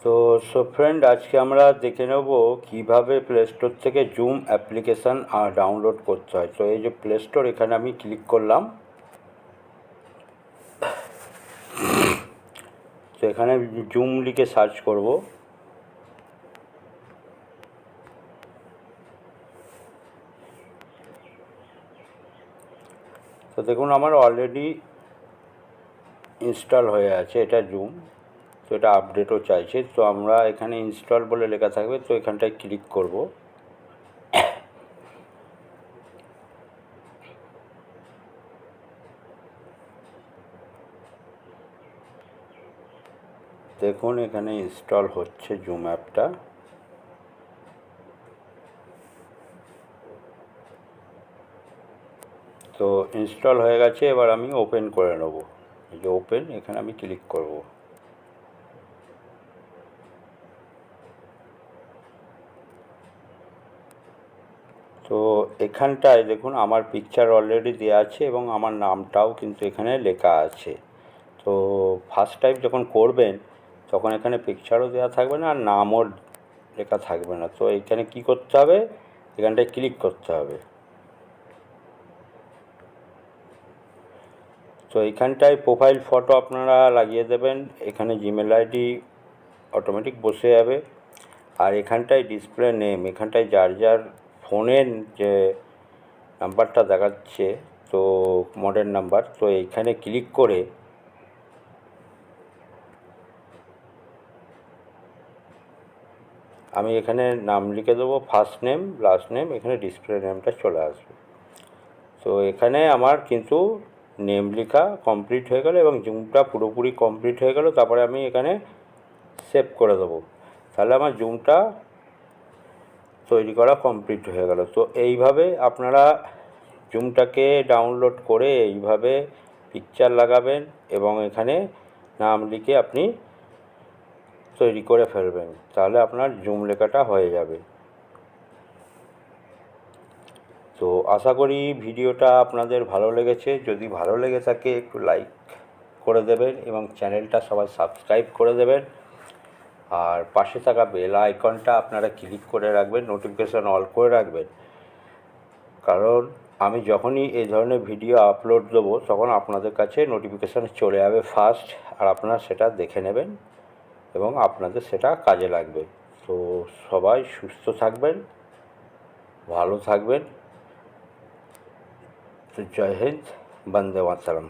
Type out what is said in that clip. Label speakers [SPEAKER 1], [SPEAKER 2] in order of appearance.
[SPEAKER 1] তো ফ্রেন্ড, আজকে আমরা দেখে নেব কিভাবে প্লে স্টোর থেকে জুম অ্যাপ্লিকেশান ডাউনলোড করতে হয়। তো এই যে প্লে স্টোর, এখানে আমি ক্লিক করলাম। তো এখানে জুম লিখে সার্চ করব। তো দেখুন, আমার অলরেডি ইনস্টল হয়ে আছে এটা জুম। তো এটা আপডেটও চাইছে। তো আমরা এখানে ইনস্টল বলে লেখা থাকবে, তো এখানটায় ক্লিক করব। দেখুন, এখানে ইনস্টল হচ্ছে জুম অ্যাপটা। তো ইনস্টল হয়ে গেছে, এবার আমি ওপেন করে নেব। এই যে ওপেন, এখানে আমি ক্লিক করব। তো এখানটায় দেখুন, আমার পিকচার অলরেডি দেওয়া আছে এবং আমার নামটাও কিন্তু এখানে লেখা আছে। তো ফার্স্ট টাইম যখন করবেন তখন এখানে পিকচারও দেওয়া থাকবে না আর নামও লেখা থাকবে না। তো এখানে কি করতে হবে, এখানটায় ক্লিক করতে হবে। তো এইখানটায় প্রোফাইল ফটো আপনারা লাগিয়ে দেবেন। এখানে জিমেল আইডি অটোমেটিক বসে যাবে। আর এখানটায় ডিসপ্লে নেম, এখানটায় যার যার ফোনের যে নাম্বারটা দেখাচ্ছে, তো মডেল নাম্বার, তো এইখানে ক্লিক করে আমি এখানে নাম লিখে দেবো, ফার্স্ট নেম, লাস্ট নেম, এখানে ডিসপ্লে নেমটা চলে আসবে। তো এখানে আমার কিন্তু নেম লেখা কমপ্লিট হয়ে গেল এবং জুমটা পুরোপুরি কমপ্লিট হয়ে গেল। তারপরে আমি এখানে সেভ করে দেবো। তাহলে আমার জুমটা তৈরি করা কমপ্লিট হয়ে গেল। তো এইভাবে আপনারা জুমটাকে ডাউনলোড করে এইভাবে পিকচার লাগাবেন এবং এখানে নাম লিখে আপনি তৈরি করে ফেলবেন। তাহলে আপনার জুম লেখাটা হয়ে যাবে। তো আশা করি ভিডিওটা আপনাদের ভালো লেগেছে। যদি ভালো লেগে থাকে একটু লাইক করে দেবেন এবং চ্যানেলটা সবাই সাবস্ক্রাইব করে দেবেন। আর পাশে থাকা বেল আইকনটা আপনারা ক্লিক করে রাখবেন, নোটিফিকেশান অল করে রাখবেন। কারণ আমি যখনই এই ধরনের ভিডিও আপলোড দেবো তখন আপনাদের কাছে নোটিফিকেশান চলে যাবে ফার্স্ট, আর আপনারা সেটা দেখে নেবেন এবং আপনাদের সেটা কাজে লাগবে। তো সবাই সুস্থ থাকবেন, ভালো থাকবেন। তো জয় হিন্দ, বন্দে মাতরম।